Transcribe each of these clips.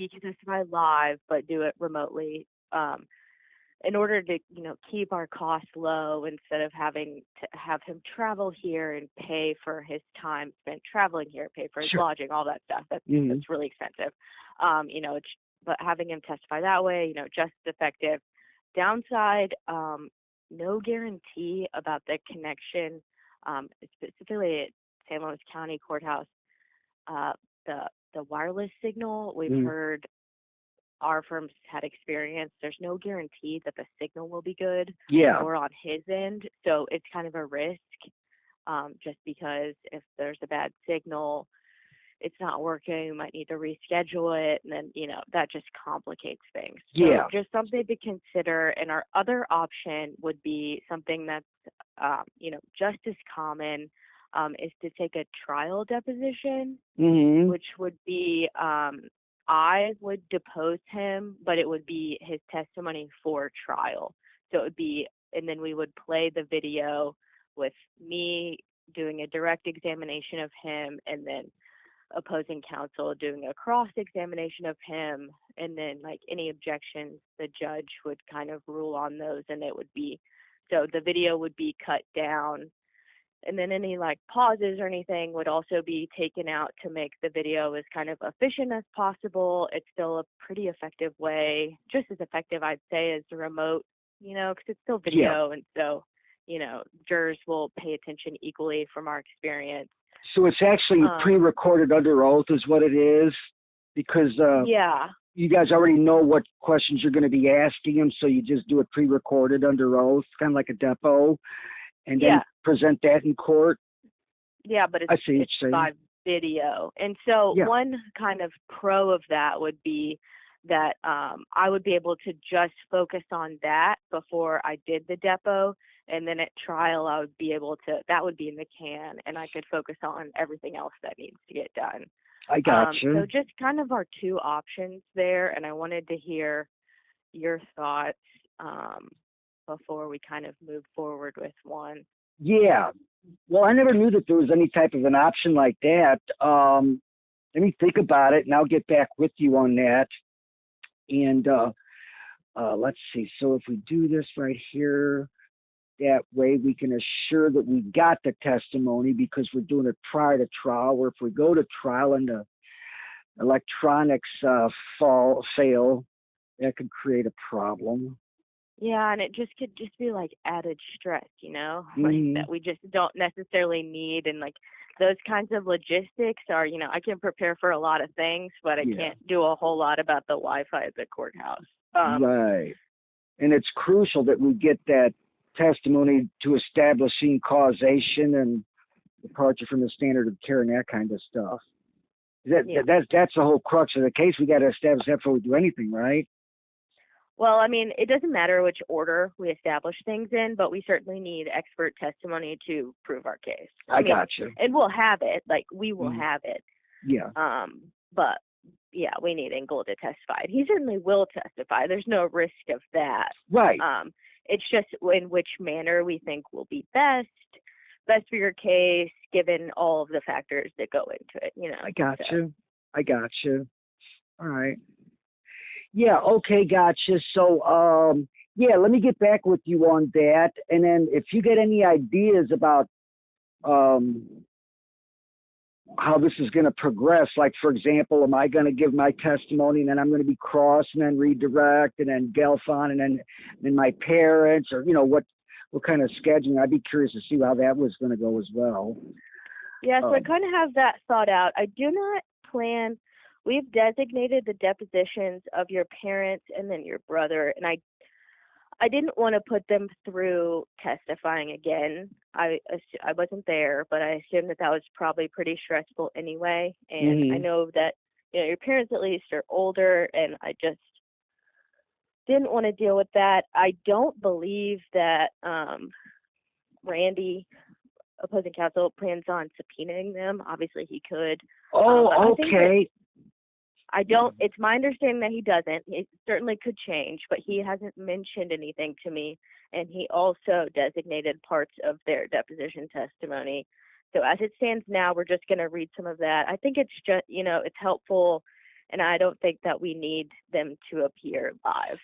he can testify live, but do it remotely, in order to, keep our costs low instead of having to have him travel here and pay for his time spent traveling here, pay for his Sure. lodging, all that stuff. That's really expensive. But having him testify that way, just as effective. Downside, no guarantee about the connection, specifically at San Luis County Courthouse. The wireless signal, we've heard, our firms had experience. There's no guarantee that the signal will be good or on his end. So it's kind of a risk, just because if there's a bad signal, it's not working, you might need to reschedule it, and then, that just complicates things. So just something to consider. And our other option would be something that's, just as common, is to take a trial deposition, which would be, I would depose him, but it would be his testimony for trial. So it would be, and then we would play the video with me doing a direct examination of him, and then opposing counsel doing a cross-examination of him, and then like any objections, the judge would kind of rule on those, and it would be, so the video would be cut down, and then any like pauses or anything would also be taken out to make the video as kind of efficient as possible. It's still a pretty effective way, just as effective, I'd say, as the remote, because it's still video, and so, jurors will pay attention equally from our experience. So it's actually pre-recorded under oath is what it is, because you guys already know what questions you're going to be asking him, so you just do it pre-recorded under oath, kind of like a depo, and then present that in court. Yeah, but it's by video. And so one kind of pro of that would be that I would be able to just focus on that before I did the depo. And then at trial, I would be able to, that would be in the can, and I could focus on everything else that needs to get done. I got you. So just kind of our two options there, and I wanted to hear your thoughts before we kind of move forward with one. Yeah. Well, I never knew that there was any type of an option like that. Let me think about it, and I'll get back with you on that. And let's see. So if we do this right here, that way we can assure that we got the testimony because we're doing it prior to trial, or if we go to trial and the electronics fail, that could create a problem. Yeah, and it just could just be like added stress, like that we just don't necessarily need. And like those kinds of logistics are, I can prepare for a lot of things, but I can't do a whole lot about the Wi-Fi at the courthouse. Right. And it's crucial that we get that testimony to establishing causation and departure from the standard of care and that kind of stuff. That's the whole crux of the case. We got to establish that before we do anything, right? Well, I mean, it doesn't matter which order we establish things in, but we certainly need expert testimony to prove our case. I got you. And we'll have it. Like, we will have it. Yeah. But, yeah, we need Engel to testify. He certainly will testify. There's no risk of that. Right. It's just in which manner we think will be best for your case, given all of the factors that go into it, I got you. All right. Yeah, okay, gotcha. So, let me get back with you on that. And then if you get any ideas about how this is going to progress, like, for example, am I going to give my testimony and then I'm going to be cross and then redirect and then Gelfand and then my parents, or, what kind of scheduling? I'd be curious to see how that was going to go as well. Yeah, so I kind of have that thought out. I do not plan. We've designated the depositions of your parents and then your brother, and I didn't want to put them through testifying again. I wasn't there, but I assumed that was probably pretty stressful anyway. And I know that your parents at least are older, and I just didn't want to deal with that. I don't believe that Randy, opposing counsel, plans on subpoenaing them. Obviously, he could. Oh, okay. It's my understanding that he doesn't. It certainly could change, but he hasn't mentioned anything to me. And he also designated parts of their deposition testimony. So as it stands now, we're just going to read some of that. I think it's just, it's helpful and I don't think that we need them to appear live.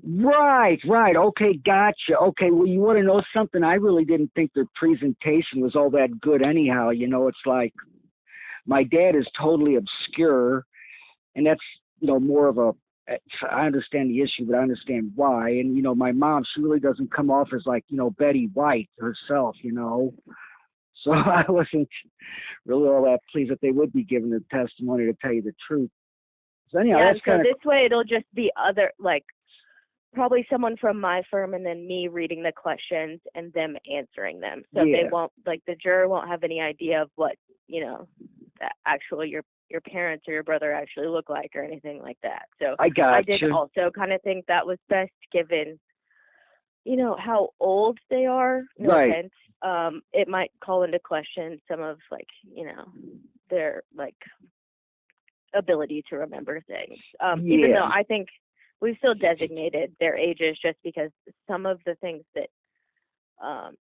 Right. Okay, gotcha. Okay, well, you want to know something? I really didn't think their presentation was all that good anyhow. You know, it's like my dad is totally obscure, and that's, you know, more of a, I understand the issue, but I understand why. And, you know, my mom, she really doesn't come off as like, you know, Betty White herself, you know. So I wasn't really all that pleased that they would be giving the testimony, to tell you the truth. So anyhow, Yeah, that's so kind of, this way it'll just be other, like, probably someone from my firm and then me reading the questions and them answering them. So yeah. they won't, like, the juror won't have any idea of what, you know, that actually your parents or your brother actually look like or anything like that. So I did also kind of think that was best given, you know, how old they are. No offense. It might call into question some of, like, you know, their, like, ability to remember things. Even though I think we've still designated their ages, just because some of the things that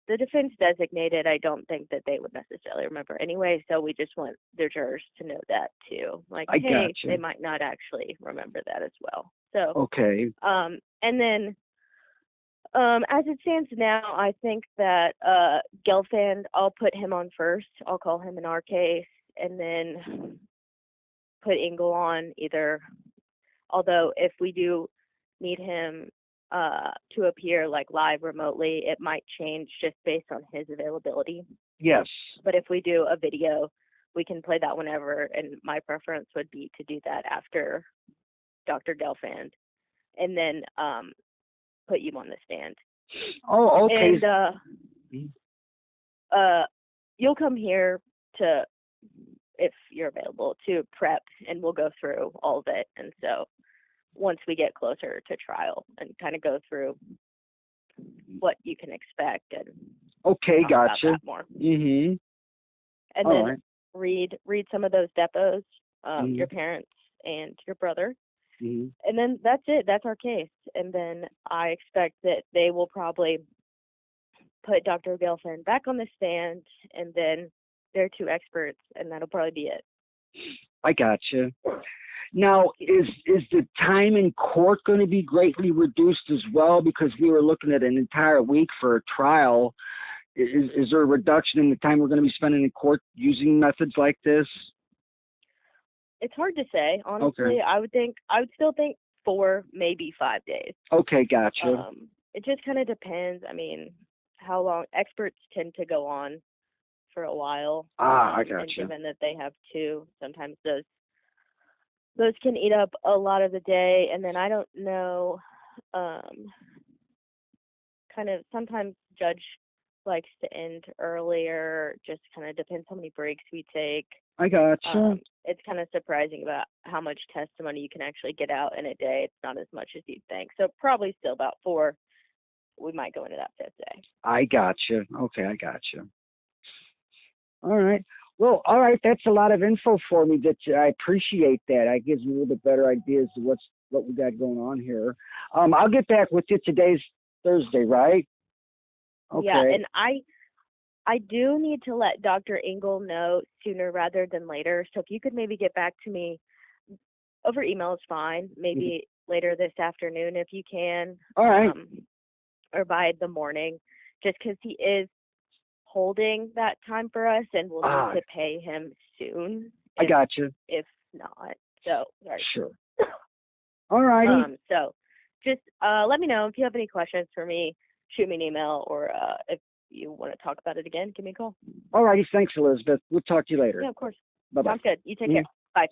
the defense designated, I don't think that they would necessarily remember anyway. So we just want their jurors to know that too. Like, hey, they might not actually remember that as well. So okay. And then as it stands now, I think that Gelfand, I'll put him on first. I'll call him in our case, and then put Engel on either. Although if we do need him to appear like live remotely, it might change just based on his availability. Yes. But if we do a video, we can play that whenever, and my preference would be to do that after Dr. Gelfand, and then put you on the stand. Oh, okay. And you'll come here to, if you're available, to prep, and we'll go through all of it. And so once we get closer to trial and kind of go through what you can expect and okay, gotcha. About that more. Mm-hmm. And all then right. read some of those depots, your parents and your brother. Mm-hmm. And then that's it. That's our case. And then I expect that they will probably put Dr. Gelfand back on the stand, and then they're two experts, and that'll probably be it. I gotcha. Now, is the time in court going to be greatly reduced as well? Because we were looking at an entire week for a trial. Is there a reduction in the time we're going to be spending in court using methods like this? It's hard to say, honestly. Okay. I would still think 4, maybe 5 days. Okay, gotcha. It just kind of depends. I mean, how long experts tend to go on for a while. I gotcha. And given that they have 2, sometimes those can eat up a lot of the day. And then I don't know, kind of sometimes judge likes to end earlier. Just kind of depends how many breaks we take. I gotcha. It's kind of surprising about how much testimony you can actually get out in a day. It's not as much as you'd think. So probably still about 4. We might go into that 5th day. I gotcha. Okay, I gotcha. All right. Well, all right. That's a lot of info for me. I appreciate that. It gives me a little bit better ideas of what we got going on here. I'll get back with you. Today's Thursday, right? Okay. Yeah, and I do need to let Dr. Engel know sooner rather than later. So if you could maybe get back to me over email is fine. Maybe later this afternoon if you can. All right. Or by the morning, just because he is holding that time for us, and we'll need to pay him soon. I gotcha. If not, so sorry. Sure. All righty. So just let me know if you have any questions for me. Shoot me an email, or if you want to talk about it again, give me a call. All righty. Thanks, Elizabeth. We'll talk to you later. Yeah, of course. Bye-bye. Sounds good. You take care. Bye.